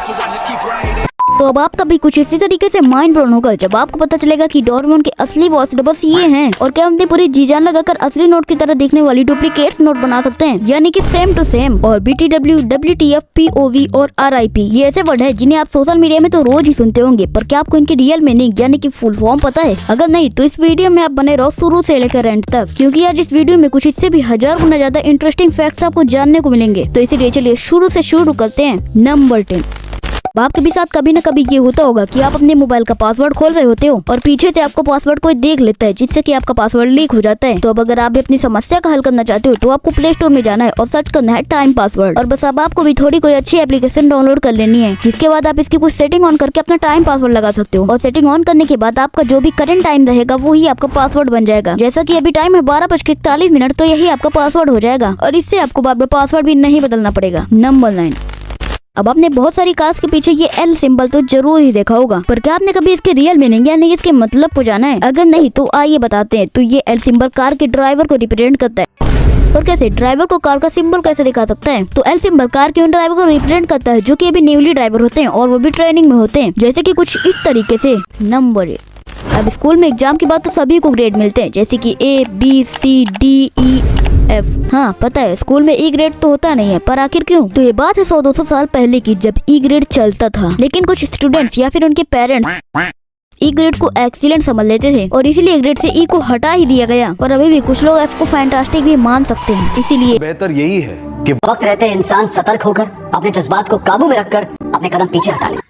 तो अब आपका भी कुछ इसी तरीके से माइंड ब्लोन होगा जब आपको पता चलेगा कि डोरेमोन के असली बॉस बस ये हैं और क्या उनकी पूरी जी जान लगाकर असली नोट की तरह दिखने वाली डुप्लीकेट नोट बना सकते हैं, यानी कि सेम टू सेम। और BTW, WTF, POV और RIP ये ऐसे वर्ड है जिन्हें आप सोशल मीडिया में तो रोज ही सुनते होंगे, पर क्या आपको इनकी रियल मीनिंग यानी कि फुल फॉर्म पता है? अगर नहीं तो इस वीडियो में आप बने रहो शुरू से लेकर एंड तक, क्योंकि आज इस वीडियो में कुछ इससे भी 1000 गुना ज्यादा इंटरेस्टिंग फैक्ट्स आपको जानने को मिलेंगे। तो इसीलिए चलिए शुरू से शुरू करते हैं। नंबर 10। आपके भी साथ कभी न कभी ये होता होगा कि आप अपने मोबाइल का पासवर्ड खोल रहे होते हो और पीछे से आपको पासवर्ड कोई देख लेता है, जिससे कि आपका पासवर्ड लीक हो जाता है। तो अब अगर आप भी अपनी समस्या का हल करना चाहते हो तो आपको प्ले स्टोर में जाना है और सर्च करना है टाइम पासवर्ड। और बस अब आपको भी थोड़ी कोई अच्छी एप्लीकेशन डाउनलोड कर लेनी है, जिसके बाद आप इसकी कुछ सेटिंग ऑन करके अपना टाइम पासवर्ड लगा सकते हो। और सेटिंग ऑन करने के बाद आपका जो भी करंट टाइम रहेगा वो ही आपका पासवर्ड बन जाएगा। जैसा कि अभी टाइम है 12:41, तो यही आपका पासवर्ड हो जाएगा और इससे आपको बार बार पासवर्ड भी नहीं बदलना पड़ेगा। नंबर 9। अब आपने बहुत सारी कार्स के पीछे ये L सिंबल तो जरूर ही देखा होगा, पर क्या आपने कभी इसके रियल मीनिंग यानी इसके मतलब को जाना है? अगर नहीं तो आइए बताते हैं। तो ये L सिंबल कार के ड्राइवर को रिप्रेजेंट करता है। और कैसे ड्राइवर को कार का सिंबल कैसे दिखा सकता है? तो L सिंबल कार के उन ड्राइवर को रिप्रेजेंट करता है जो कि अभी न्यूली ड्राइवर होते हैं और वो भी ट्रेनिंग में होते हैं, जैसे कि कुछ इस तरीके से। नंबर 8। अब स्कूल में एग्जाम के बाद तो सभी को ग्रेड मिलते हैं, जैसे कि A, B, C, D, E, F। हाँ पता है स्कूल में E ग्रेड तो होता नहीं है, पर आखिर क्यों? तो ये बात है 100-200 साल पहले की, जब E ग्रेड चलता था। लेकिन कुछ स्टूडेंट्स या फिर उनके पेरेंट्स E ग्रेड को एक्सीलेंट समझ लेते थे और इसीलिए ग्रेड से E को हटा ही दिया गया। और अभी भी कुछ लोग F को फैंटास्टिक भी मान सकते हैं। इसीलिए बेहतर यही है कि वक्त रहते इंसान सतर्क होकर अपने जज्बात को काबू में रखकर अपने कदम पीछे हटा ले।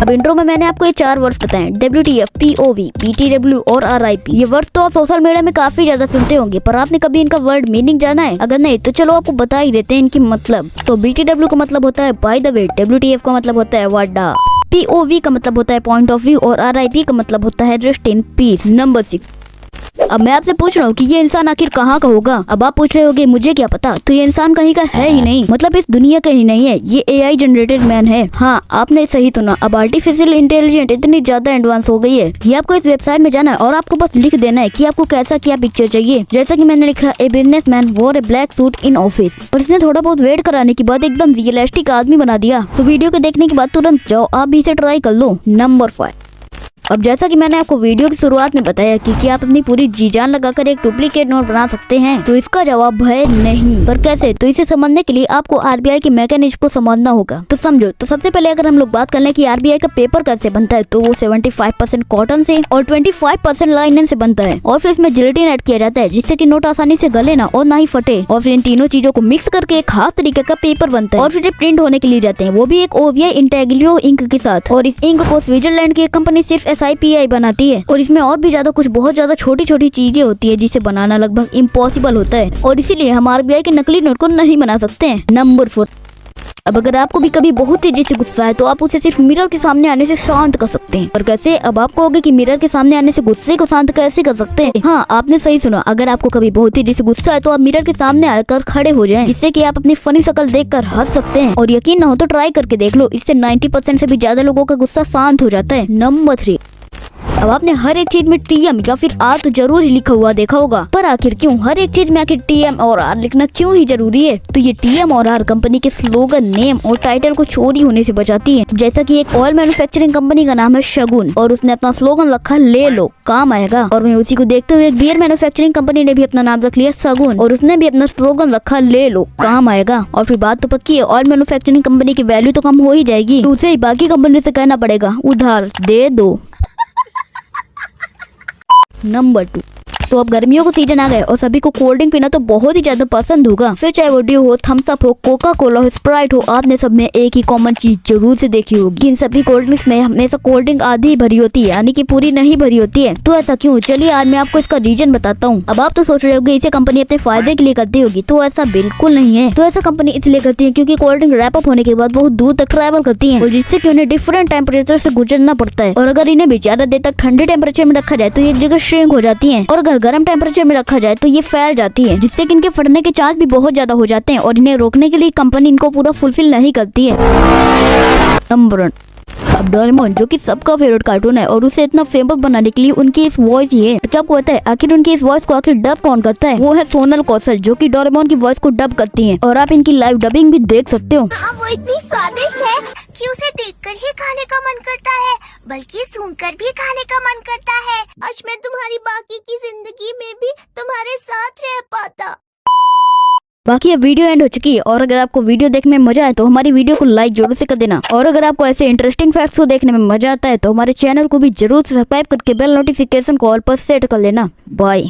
अब इंट्रो में मैंने आपको ये 4 वर्ड्स बताए, WTF, POV, BTW और RIP। ये वर्ड्स तो आप सोशल मीडिया में काफी ज्यादा सुनते होंगे, पर आपने कभी इनका वर्ड मीनिंग जाना है? अगर नहीं तो चलो आपको बता ही देते हैं इनकी मतलब। तो BTW का मतलब होता है बाय द वे, WTF का मतलब होता है वाडा, POV का मतलब होता है पॉइंट ऑफ व्यू और RIP का मतलब होता है रेस्ट इन पीस। नंबर 6। अब मैं आपसे पूछ रहा हूँ कि ये इंसान आखिर कहाँ का होगा? अब आप पूछ रहे होगे मुझे क्या पता, तो ये इंसान कहीं का है ही नहीं, मतलब इस दुनिया का ही नहीं है। ये AI जनरेटेड मैन है। हाँ आपने सही सुना, अब आर्टिफिशियल इंटेलिजेंस इतनी ज्यादा एडवांस हो गई है कि आपको इस वेबसाइट में जाना है और आपको बस लिख देना है कि आपको कैसा क्या पिक्चर चाहिए। जैसा कि मैंने लिखा, ए बिजनेसमैन वोर ए ब्लैक सूट इन ऑफिस, और इसने थोड़ा बहुत वेट कराने के बाद एकदम रियलिस्टिक आदमी बना दिया। तो वीडियो को देखने के बाद तुरंत जाओ आप भी इसे ट्राई कर लो। नंबर 5। अब जैसा कि मैंने आपको वीडियो की शुरुआत में बताया कि आप अपनी पूरी जी जान लगाकर एक डुप्लीकेट नोट बना सकते हैं, तो इसका जवाब है नहीं। पर कैसे? तो इसे समझने के लिए आपको RBI के मैकेनिज्म को समझना होगा। तो समझो। तो सबसे पहले अगर हम लोग बात कर लें कि RBI का पेपर कैसे बनता है, तो वो 75% कॉटन से और 25% लाइनन से बनता है, और फिर इसमें जिलेटिन ऐड किया जाता है जिससे कि नोट आसानी से गले ना और ना ही फटे। और फिर इन तीनों चीजों को मिक्स करके एक खास तरीके का पेपर बनता है और फिर प्रिंट होने के लिए जाते हैं, वो भी एक OVI इंटेग्लियो इंक के साथ। और इस इंक को स्विट्जरलैंड की एक कंपनी सिर्फ SIPI बनाती है, और इसमें और भी ज्यादा कुछ बहुत ज्यादा छोटी छोटी चीजें होती है जिसे बनाना लगभग इम्पॉसिबल होता है, और इसीलिए हम RBI के नकली नोट को नहीं बना सकते हैं। नंबर 4। अब अगर आपको भी कभी बहुत तेजी से गुस्सा है तो आप उसे सिर्फ मिरर के सामने आने से शांत कर सकते हैं। और कैसे? अब आप कहोगे कि मिरर के सामने आने से गुस्से को शांत कैसे कर सकते हैं? हाँ आपने सही सुना, अगर आपको कभी बहुत तेजी से गुस्सा है तो आप मिरर के सामने आकर खड़े हो जाएं, जिससे कि आप अपनी फनी शक्ल देखकर हंस सकते हैं। और यकीन ना हो तो ट्राई करके देख लो, इससे 90% से भी ज्यादा लोगों का गुस्सा शांत हो जाता है। नंबर 3। अब आपने हर एक चीज में TM या फिर R तो जरूर ही लिखा हुआ देखा होगा, पर आखिर क्यों? हर एक चीज में आखिर TM और R लिखना क्यों ही जरूरी है? तो ये TM और R कंपनी के स्लोगन, नेम और टाइटल को चोरी होने से बचाती है। जैसा कि एक ऑयल मैन्युफैक्चरिंग कंपनी का नाम है शगुन, और उसने अपना स्लोगन रखा ले लो काम आएगा। और वहीं उसी को देखते हुए एक बियर मैन्युफैक्चरिंग कंपनी ने भी अपना नाम रख लिया सगुन, और उसने भी अपना स्लोगन रखा ले लो काम आएगा। और फिर बात तो पक्की है, ऑयल मैन्युफैक्चरिंग कंपनी की वैल्यू तो कम हो ही जाएगी, तो उसे ही बाकी कंपनी से कहना पड़ेगा उधार दे दो। नंबर 2। तो अब गर्मियों का सीजन आ गया और सभी को कोल्ड ड्रिंक पीना तो बहुत ही ज्यादा पसंद होगा, फिर चाहे वो ड्यू हो, थम्स अप हो, कोका कोला हो, स्प्राइट हो, आपने सब में एक ही कॉमन चीज जरूर से देखी होगी। इन सभी कोल्ड ड्रिंक्स में हमेशा कोल्ड ड्रिंक आधी भरी होती है, यानी कि पूरी नहीं भरी होती है। तो ऐसा क्यों? चलिए आज मैं आपको इसका रीजन बताता हूँ। अब आप तो सोच रहे होंगे इसे कंपनी अपने फायदे के लिए करती होगी, तो ऐसा बिल्कुल नहीं है। तो ऐसा कंपनी इसलिए करती है क्योंकि कोल्ड ड्रिंक रैप अप होने के बाद बहुत दूर तक ट्रैवल करती है, और जिससे कि उन्हें डिफरेंट टेम्परेचर से गुजरना पड़ता है। और अगर इन्हें भी ज्यादा देर तक ठंडे टेम्परेचर में रखा जाए तो ये एक जगह श्रिंक हो जाती है, और अगर गर्म टेम्परेचर में रखा जाए तो ये फैल जाती है, जिससे कि इनके फटने के चांस भी बहुत ज्यादा हो जाते हैं, और इन्हें रोकने के लिए कंपनी इनको पूरा फुलफिल नहीं करती है। नंबर 1। अब डोरेमोन जो कि सबका फेवरेट कार्टून है और उसे इतना फेमस बनाने के लिए उनकी इस वॉइस ही है। क्या आपको पता है आखिर उनकी इस वॉइस को आखिर डब कौन करता है? वो है सोनल कौशल जो कि डोरेमोन की वॉइस को डब करती हैं और आप इनकी लाइव डबिंग भी देख सकते हो। वो इतनी स्वादिष्ट है कि उसे देखकर ही खाने का मन करता है, बल्कि सुनकर भी खाने का मन करता है। आज मैं तुम्हारी बाकी की जिंदगी में भी तुम्हारे साथ रह पाता। बाकी अब वीडियो एंड हो चुकी है और अगर आपको वीडियो देखने में मजा आए तो हमारी वीडियो को लाइक जरूर से कर देना और अगर आपको ऐसे इंटरेस्टिंग फैक्ट्स को देखने में मजा आता है तो हमारे चैनल को भी जरूर सब्सक्राइब करके बेल नोटिफिकेशन को ऑल पर सेट कर लेना। बाय।